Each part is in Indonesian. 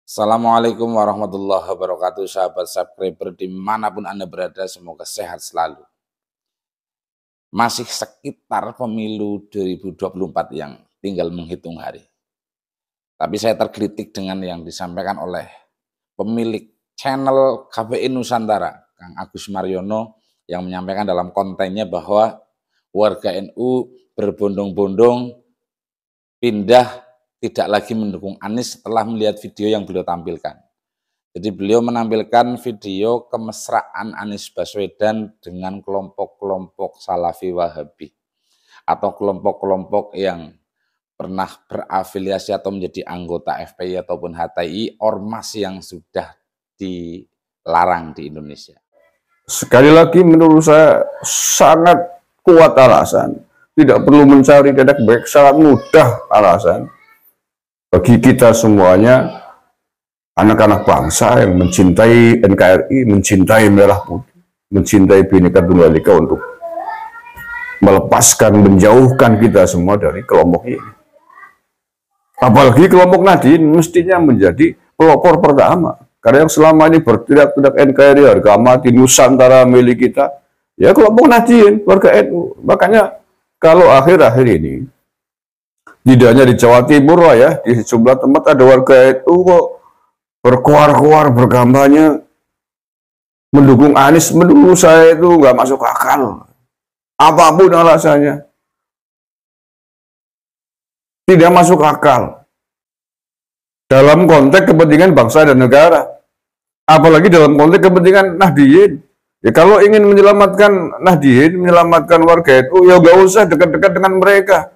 Assalamualaikum warahmatullahi wabarakatuh, sahabat subscriber dimanapun Anda berada, semoga sehat selalu. Masih sekitar pemilu 2024 yang tinggal menghitung hari. Tapi saya tergelitik dengan yang disampaikan oleh pemilik channel KPI Nusantara, Kang Agus Mariono, yang menyampaikan dalam kontennya bahwa warga NU berbondong-bondong pindah tidak lagi mendukung Anies setelah melihat video yang beliau tampilkan. Jadi beliau menampilkan video kemesraan Anies Baswedan dengan kelompok-kelompok Salafi Wahabi atau kelompok-kelompok yang pernah berafiliasi atau menjadi anggota FPI ataupun HTI, ormas yang sudah dilarang di Indonesia. Sekali lagi menurut saya sangat kuat alasan. Tidak perlu mencari dedak baik, sangat mudah alasan. Bagi kita semuanya, anak-anak bangsa yang mencintai NKRI, mencintai Merah Putih, mencintai Bhinneka Tunggal Ika untuk melepaskan, menjauhkan kita semua dari kelompok ini. Apalagi kelompok Nahdien mestinya menjadi pelopor pertama. Karena yang selama ini berteriak-teriak NKRI, harga mati, Nusantara milik kita, ya kelompok Nahdien, warga NU. Makanya kalau akhir-akhir ini, tidak hanya di Jawa Timur lah ya, di sejumlah tempat ada warga NU kok berkuar-kuar berkampanye mendukung Anies. Menurut saya itu nggak masuk akal. Apapun alasannya, tidak masuk akal. Dalam konteks kepentingan bangsa dan negara. Apalagi dalam konteks kepentingan Nahdien. Ya kalau ingin menyelamatkan Nahdien, menyelamatkan warga NU, ya nggak usah dekat-dekat dengan mereka.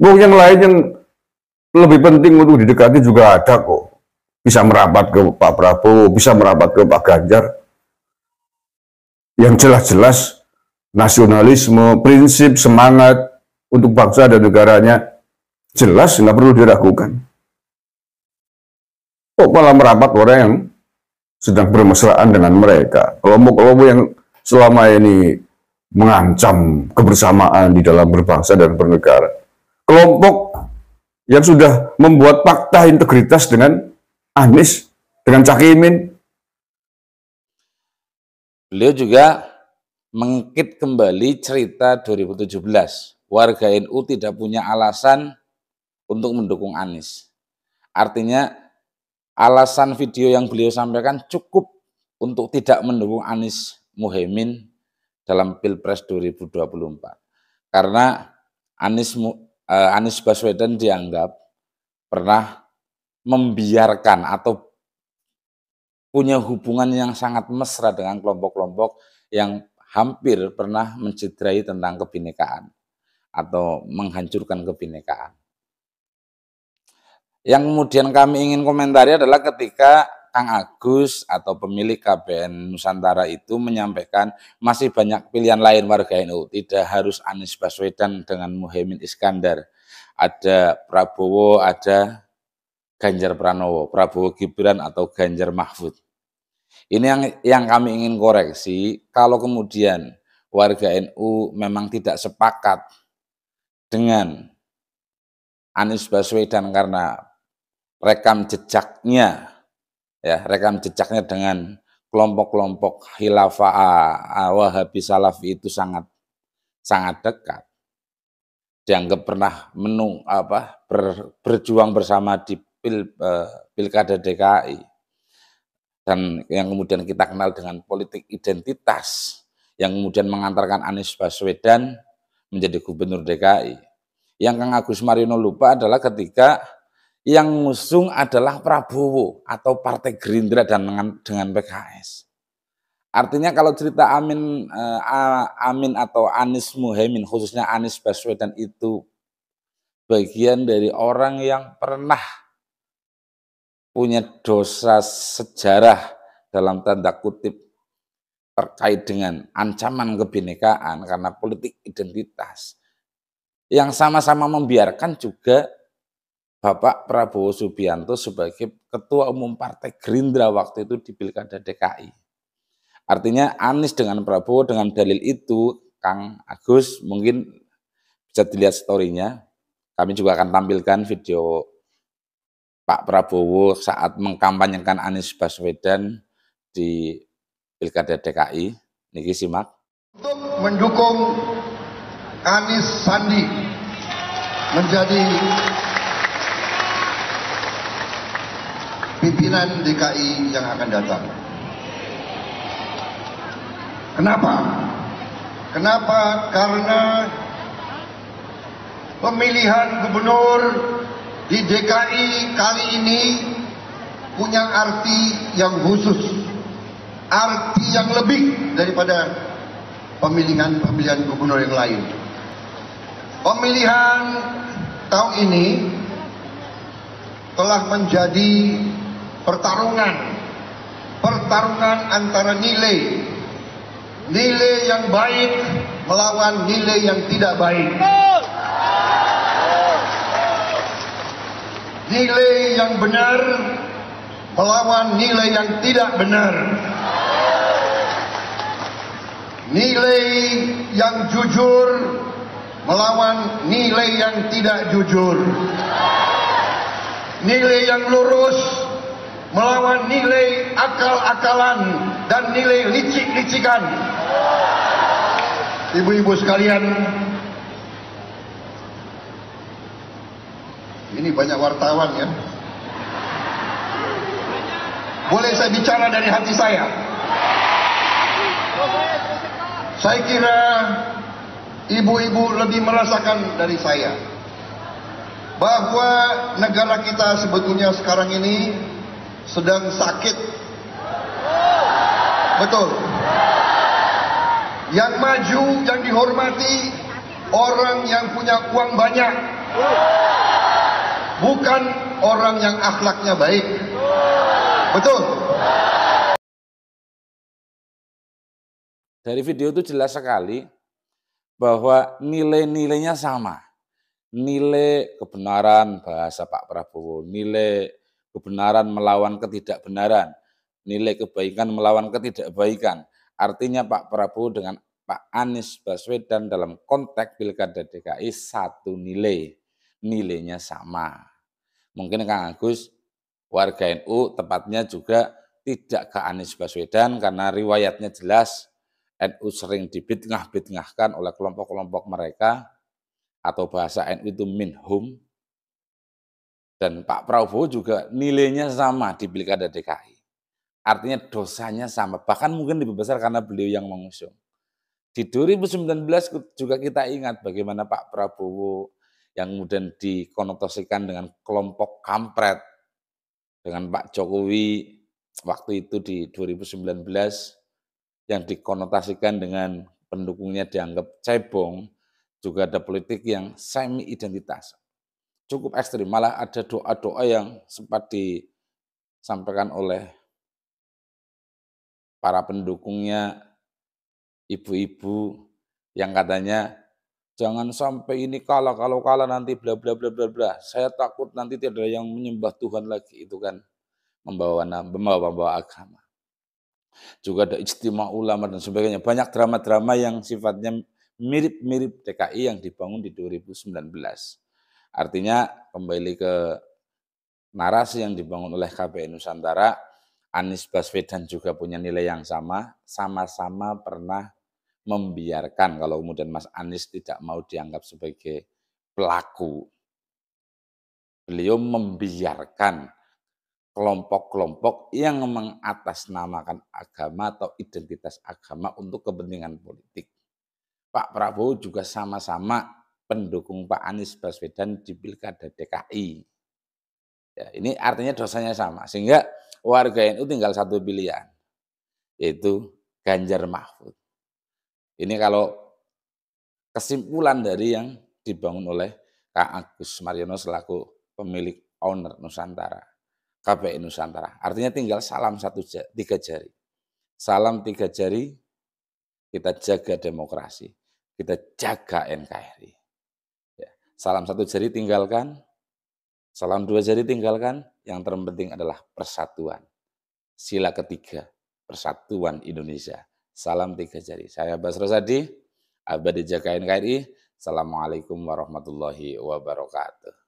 Yang lain yang lebih penting untuk didekati juga ada kok. Bisa merapat ke Pak Prabowo, bisa merapat ke Pak Ganjar. Yang jelas-jelas nasionalisme, prinsip, semangat untuk bangsa dan negaranya jelas, nggak perlu diragukan. Kok malah merapat orang yang sedang bermesraan dengan mereka, kelompok-kelompok yang selama ini mengancam kebersamaan di dalam berbangsa dan bernegara, kelompok yang sudah membuat fakta integritas dengan Anies, dengan Cak Imin. Beliau juga mengungkit kembali cerita 2017, warga NU tidak punya alasan untuk mendukung Anies. Artinya alasan video yang beliau sampaikan cukup untuk tidak mendukung Anies Muhaimin dalam Pilpres 2024. Karena Anies Baswedan dianggap pernah membiarkan atau punya hubungan yang sangat mesra dengan kelompok-kelompok yang hampir pernah mencederai tentang kebinekaan atau menghancurkan kebinekaan. Yang kemudian kami ingin komentari adalah ketika Kang Agus atau pemilik KPN Nusantara itu menyampaikan masih banyak pilihan lain warga NU, tidak harus Anies Baswedan dengan Muhaimin Iskandar, ada Prabowo, ada Ganjar Pranowo, Prabowo Gibran atau Ganjar Mahfud. Ini yang kami ingin koreksi, kalau kemudian warga NU memang tidak sepakat dengan Anies Baswedan karena rekam jejaknya dengan kelompok-kelompok khilafah Wahabi Salafi itu sangat dekat. Dianggap pernah berjuang bersama di Pilkada DKI. Dan yang kemudian kita kenal dengan politik identitas yang kemudian mengantarkan Anies Baswedan menjadi gubernur DKI. Yang Kang Agus Mariono lupa adalah ketika yang ngusung adalah Prabowo atau Partai Gerindra dan dengan PKS. Artinya kalau cerita Amin atau Anies Muhaimin, khususnya Anies Baswedan itu bagian dari orang yang pernah punya dosa sejarah dalam tanda kutip terkait dengan ancaman kebinekaan karena politik identitas. Yang sama-sama membiarkan juga Bapak Prabowo Subianto sebagai Ketua Umum Partai Gerindra waktu itu di Pilkada DKI. Artinya Anies dengan Prabowo dengan dalil itu, Kang Agus mungkin bisa dilihat story-nya. Kami juga akan tampilkan video Pak Prabowo saat mengkampanyekan Anies Baswedan di Pilkada DKI. Niki simak. Untuk mendukung Anies Sandi menjadi pimpinan DKI yang akan datang. Kenapa? Kenapa? Karena pemilihan gubernur di DKI kali ini punya arti yang khusus, arti yang lebih daripada pemilihan gubernur yang lain. Pemilihan tahun ini telah menjadi pertarungan antara nilai yang baik melawan nilai yang tidak baik. Nilai yang benar melawan nilai yang tidak benar. Nilai yang jujur melawan nilai yang tidak jujur. Nilai yang lurus melawan nilai akal-akalan dan nilai licik-licikan. Ibu-ibu sekalian, ini banyak wartawan ya. Boleh saya bicara dari hati saya? Saya kira ibu-ibu lebih merasakan dari saya bahwa negara kita sebetulnya sekarang ini sedang sakit. Betul. Yang maju, yang dihormati orang yang punya uang banyak, bukan orang yang akhlaknya baik. Betul. Dari video itu jelas sekali bahwa nilai-nilainya sama. Nilai kebenaran bahasa Pak Prabowo, nilai kebenaran melawan ketidakbenaran, nilai kebaikan melawan ketidakbaikan. Artinya Pak Prabowo dengan Pak Anies Baswedan dalam konteks Pilkada DKI satu nilai, nilainya sama. Mungkin Kang Agus, warga NU tepatnya juga tidak ke Anies Baswedan karena riwayatnya jelas NU sering dibidngah-bidngahkan oleh kelompok-kelompok mereka, atau bahasa NU itu minhum. Dan Pak Prabowo juga nilainya sama di Pilkada DKI. Artinya dosanya sama, bahkan mungkin lebih besar karena beliau yang mengusung. Di 2019 juga kita ingat bagaimana Pak Prabowo yang kemudian dikonotasikan dengan kelompok kampret dengan Pak Jokowi waktu itu di 2019 yang dikonotasikan dengan pendukungnya dianggap cebong, juga ada politik yang semi identitas. Cukup ekstrim, malah ada doa-doa yang sempat disampaikan oleh para pendukungnya, ibu-ibu yang katanya jangan sampai ini kalah, kalau kalah nanti bla bla bla bla bla. Saya takut nanti tidak ada yang menyembah Tuhan lagi, itu kan membawa agama. Juga ada ijtima ulama dan sebagainya. Banyak drama-drama yang sifatnya mirip-mirip DKI yang dibangun di 2019. Artinya kembali ke narasi yang dibangun oleh KPI Nusantara, Anies Baswedan juga punya nilai yang sama, sama-sama pernah membiarkan kalau kemudian Mas Anies tidak mau dianggap sebagai pelaku. Beliau membiarkan kelompok-kelompok yang mengatasnamakan agama atau identitas agama untuk kepentingan politik. Pak Prabowo juga sama-sama pendukung Pak Anies Baswedan di Pilkada DKI. Ya, ini artinya dosanya sama, sehingga warga NU tinggal satu pilihan, yaitu Ganjar Mahfud. Ini kalau kesimpulan dari yang dibangun oleh Kak Agus Mariono selaku pemilik owner Nusantara. KPI Nusantara. Artinya tinggal salam tiga jari. Salam tiga jari, kita jaga demokrasi, kita jaga NKRI. Ya. Salam satu jari tinggalkan, salam dua jari tinggalkan, yang terpenting adalah persatuan. Sila ketiga, persatuan Indonesia. Salam tiga jari. Saya Basro Sadi, abadi jaga NKRI. Assalamualaikum warahmatullahi wabarakatuh.